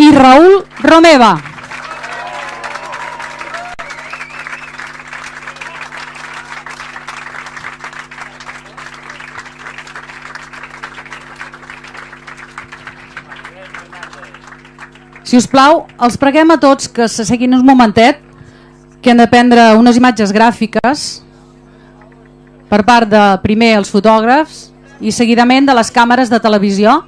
i Raül Romeva. Si us plau, els preguem a tots que s'asseguin un momentet, que han de prendre unes imatges gràfiques per part de primer els fotògrafs i seguidament de les càmeres de televisió.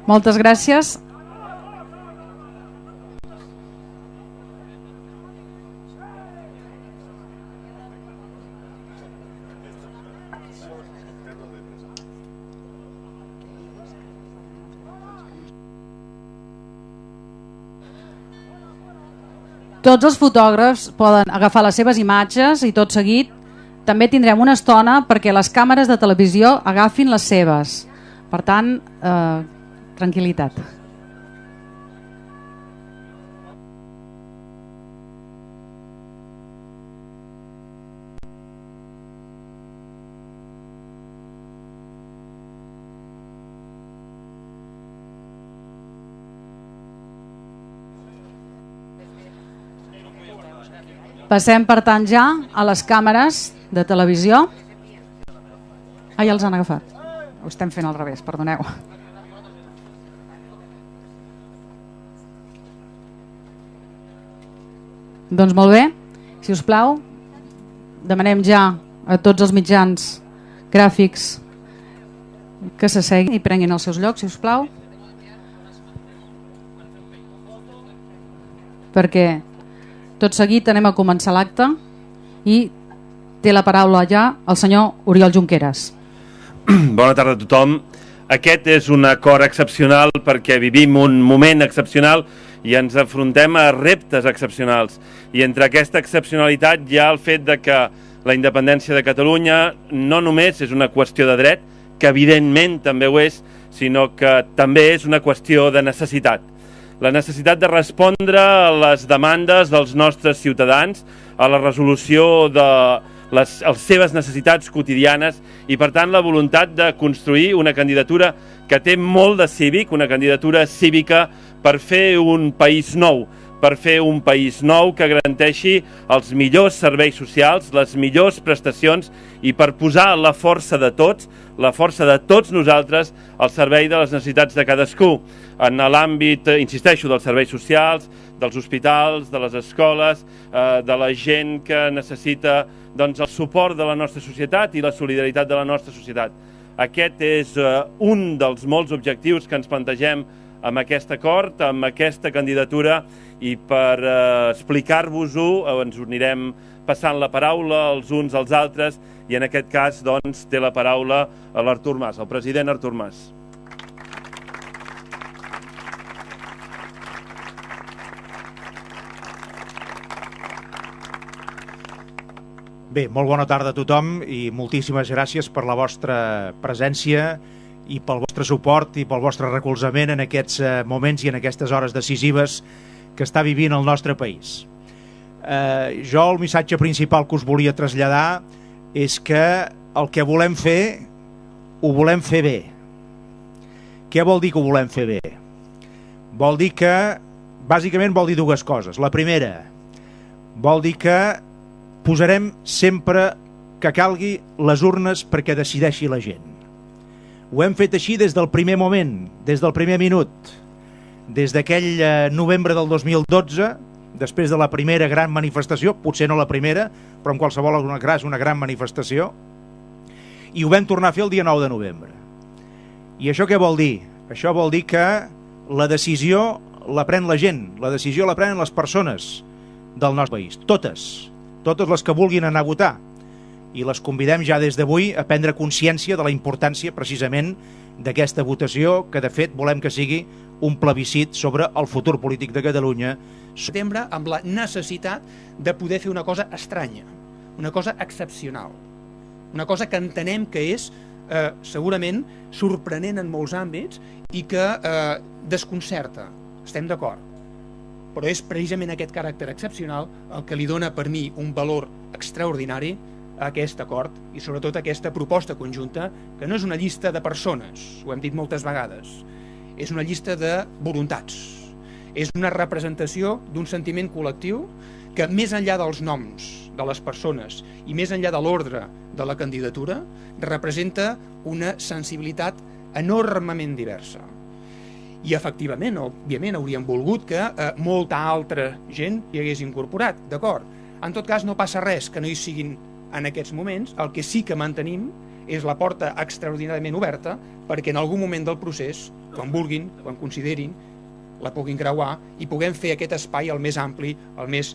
Moltes gràcies. Tots els fotògrafs poden agafar les seves imatges i tot seguit també tindrem una estona perquè les càmeres de televisió agafin les seves. Per tant, tranquil·litat. Passem, per tant, ja a les càmeres de televisió. Ja els han agafat. Ho estem fent al revés, perdoneu. Doncs molt bé. Si us plau, demanem ja a tots els mitjans gràfics que s'asseguin i prenguin els seus llocs, si us plau. Perquè tot seguit anem a començar l'acte i té la paraula ja el senyor Oriol Junqueras. Bona tarda a tothom. Aquest és un acord excepcional perquè vivim un moment excepcional i ens afrontem a reptes excepcionals. I entre aquesta excepcionalitat hi ha el fet de que la independència de Catalunya no només és una qüestió de dret, que evidentment també ho és, sinó que també és una qüestió de necessitat. La necessitat de respondre a les demandes dels nostres ciutadans, a la resolució de les seves necessitats quotidianes i, per tant, la voluntat de construir una candidatura que té molt de cívic, una candidatura cívica per fer un país nou, que garanteixi els millors serveis socials, les millors prestacions i per posar la força de tots nosaltres al servei de les necessitats de cadascú, en l'àmbit, insisteixo, dels serveis socials, dels hospitals, de les escoles, de la gent que necessita el suport de la nostra societat i la solidaritat de la nostra societat. Aquest és un dels molts objectius que ens plantegem amb aquest acord, amb aquesta candidatura, i per explicar-vos-ho ens anirem passant la paraula els uns als altres i en aquest cas té la paraula l'Artur Mas, el president Artur Mas. Bé, molt bona tarda a tothom i moltíssimes gràcies per la vostra presència i pel vostre suport i pel vostre recolzament en aquests moments i en aquestes hores decisives que està vivint el nostre país. Jo el missatge principal que us volia traslladar és que el que volem fer, ho volem fer bé. Què vol dir que ho volem fer bé? Vol dir que, bàsicament vol dir dues coses. La primera, vol dir que posarem sempre que calgui les urnes perquè decideixi la gent. Ho hem fet així des del primer moment, des del primer minut, des d'aquell novembre del 2012, després de la primera gran manifestació, potser no la primera, però en qualsevol cas una gran manifestació, i ho vam tornar a fer el dia 9 de novembre. I això què vol dir? Això vol dir que la decisió la pren la gent, la decisió la prenen les persones del nostre país, totes les que vulguin anar a votar, i les convidem ja des d'avui a prendre consciència de la importància precisament d'aquesta votació, que de fet volem que sigui un plebiscit sobre el futur polític de Catalunya. Setembre, amb la necessitat de poder fer una cosa estranya, una cosa excepcional, una cosa que entenem que és segurament sorprenent en molts àmbits i que desconcerta, estem d'acord, però és precisament aquest caràcter excepcional el que li dona per mi un valor extraordinari a aquest acord i sobretot a aquesta proposta conjunta, que no és una llista de persones, ho hem dit moltes vegades, és una llista de voluntats, és una representació d'un sentiment col·lectiu que més enllà dels noms de les persones i més enllà de l'ordre de la candidatura representa una sensibilitat enormement diversa. I efectivament, òbviament, hauríem volgut que molta altra gent hi hagués incorporat, d'acord. En tot cas, no passa res que no hi siguin en aquests moments. El que sí que mantenim és la porta extraordinàriament oberta perquè en algun moment del procés, quan vulguin, quan considerin, la puguin creuar i puguem fer aquest espai el més ampli, el més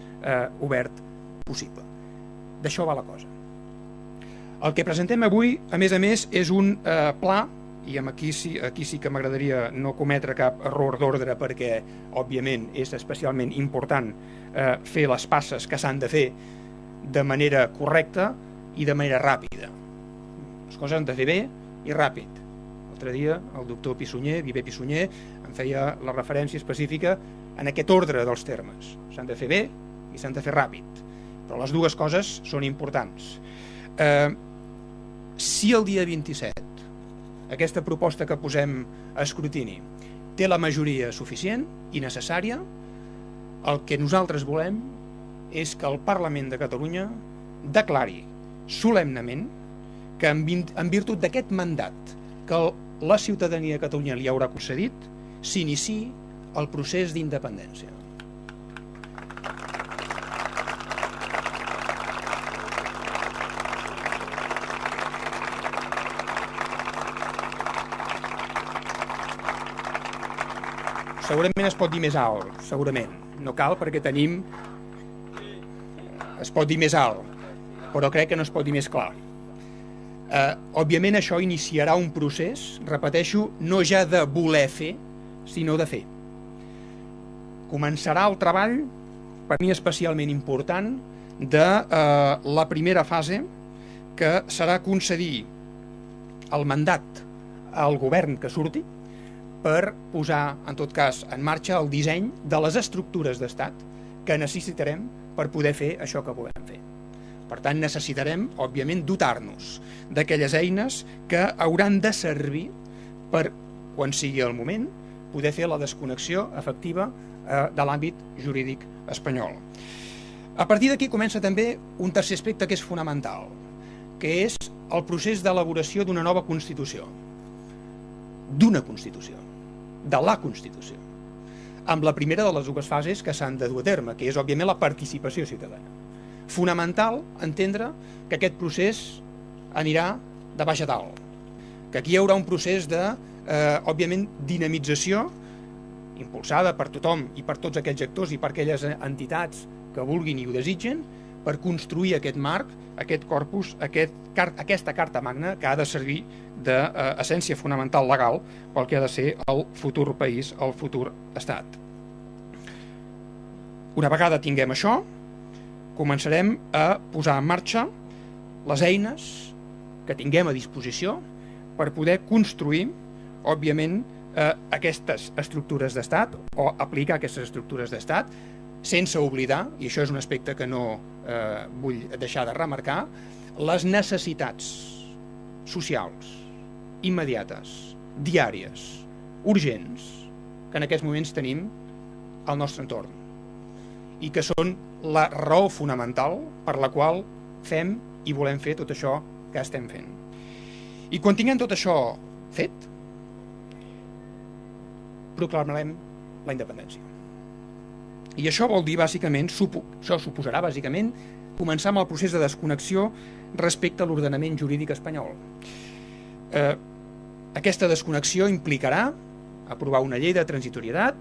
obert possible. D'això va la cosa. El que presentem avui, a més, és un pla, i aquí sí que m'agradaria no cometre cap error d'ordre perquè, òbviament, és especialment important fer les passes que s'han de fer de manera correcta i de manera ràpida. Les coses han de fer bé i ràpid. L'altre dia el doctor Pissunyer, Viver Pissunyer, em feia la referència específica en aquest ordre dels termes. S'han de fer bé i s'han de fer ràpid. Però les dues coses són importants. Si el dia 27 aquesta proposta que posem a escrutini té la majoria suficient i necessària, el que nosaltres volem és que el Parlament de Catalunya declari solemnement que en virtut d'aquest mandat que la ciutadania de Catalunya li haurà concedit, s'iniciï el procés d'independència. Segurament es pot dir més alt, segurament. No cal perquè tenim... Es pot dir més alt, però crec que no es pot dir més clar. Òbviament això iniciarà un procés, repeteixo, no ja de voler fer, sinó de fer. Començarà el treball, per mi especialment important, de la primera fase, que serà concedir el mandat al govern que surti per posar, en tot cas, en marxa el disseny de les estructures d'estat que necessitarem per poder fer això que volem fer. Per tant, necessitarem, òbviament, dotar-nos d'aquelles eines que hauran de servir per, quan sigui el moment, poder fer la desconnexió efectiva de l'àmbit jurídic espanyol. A partir d'aquí comença també un tercer aspecte que és fonamental, que és el procés d'elaboració d'una nova Constitució. D'una Constitució. De la Constitució. Amb la primera de les dues fases que s'han de dur a terme, que és, òbviament, la participació ciutadana. Fonamental entendre que aquest procés anirà de baix a dalt, que aquí hi haurà un procés de, òbviament, dinamització impulsada per tothom i per tots aquells actors i per aquelles entitats que vulguin i ho desitgen per construir aquest marc, aquest corpus, aquesta carta magna que ha de servir d'essència fonamental legal pel que ha de ser el futur país, el futur estat. Una vegada tinguem això, començarem a posar en marxa les eines que tinguem a disposició per poder construir, òbviament, aquestes estructures d'estat o aplicar aquestes estructures d'estat sense oblidar, i això és un aspecte que no vull deixar de remarcar, les necessitats socials, immediates, diàries, urgents, que en aquests moments tenim al nostre entorn i que són la raó fonamental per la qual fem i volem fer tot això que estem fent. I quan tinguem tot això fet, proclamarem la independència. I això vol dir, bàsicament, això suposarà, bàsicament, començar amb el procés de desconnexió respecte a l'ordenament jurídic espanyol. Aquesta desconnexió implicarà aprovar una llei de transitorietat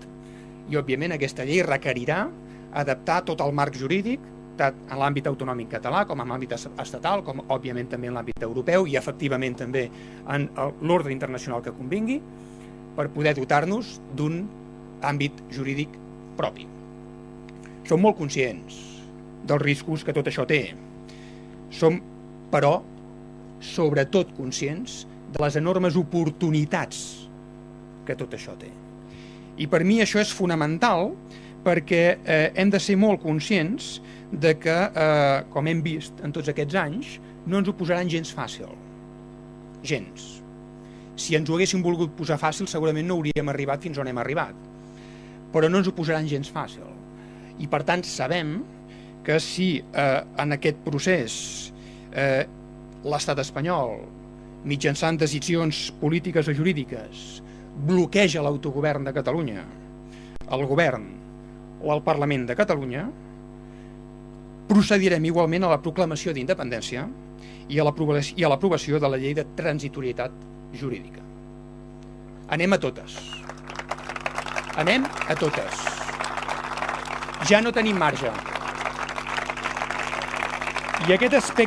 i, òbviament, aquesta llei requerirà adaptar tot el marc jurídic, tant en l'àmbit autonòmic català com en l'àmbit estatal, com, òbviament, també en l'àmbit europeu i, efectivament, també en l'ordre internacional que convingui, per poder dotar-nos d'un àmbit jurídic propi. Som molt conscients dels riscos que tot això té. Som, però, sobretot conscients de les enormes oportunitats que tot això té. I per mi això és fonamental perquè hem de ser molt conscients de que, com hem vist en tots aquests anys, no ens ho posaran gens fàcil. Gens. Si ens ho haguéssim volgut posar fàcil, segurament no hauríem arribat fins on hem arribat. Però no ens ho posaran gens fàcil. I, per tant, sabem que si en aquest procés l'estat espanyol, mitjançant decisions polítiques o jurídiques, bloqueja l'autogovern de Catalunya, el govern o el Parlament de Catalunya, procedirem igualment a la proclamació d'independència i a l'aprovació de la llei de transitorietat jurídica. Anem a totes. Anem a totes. Ja no tenim marge. I aquest aspecte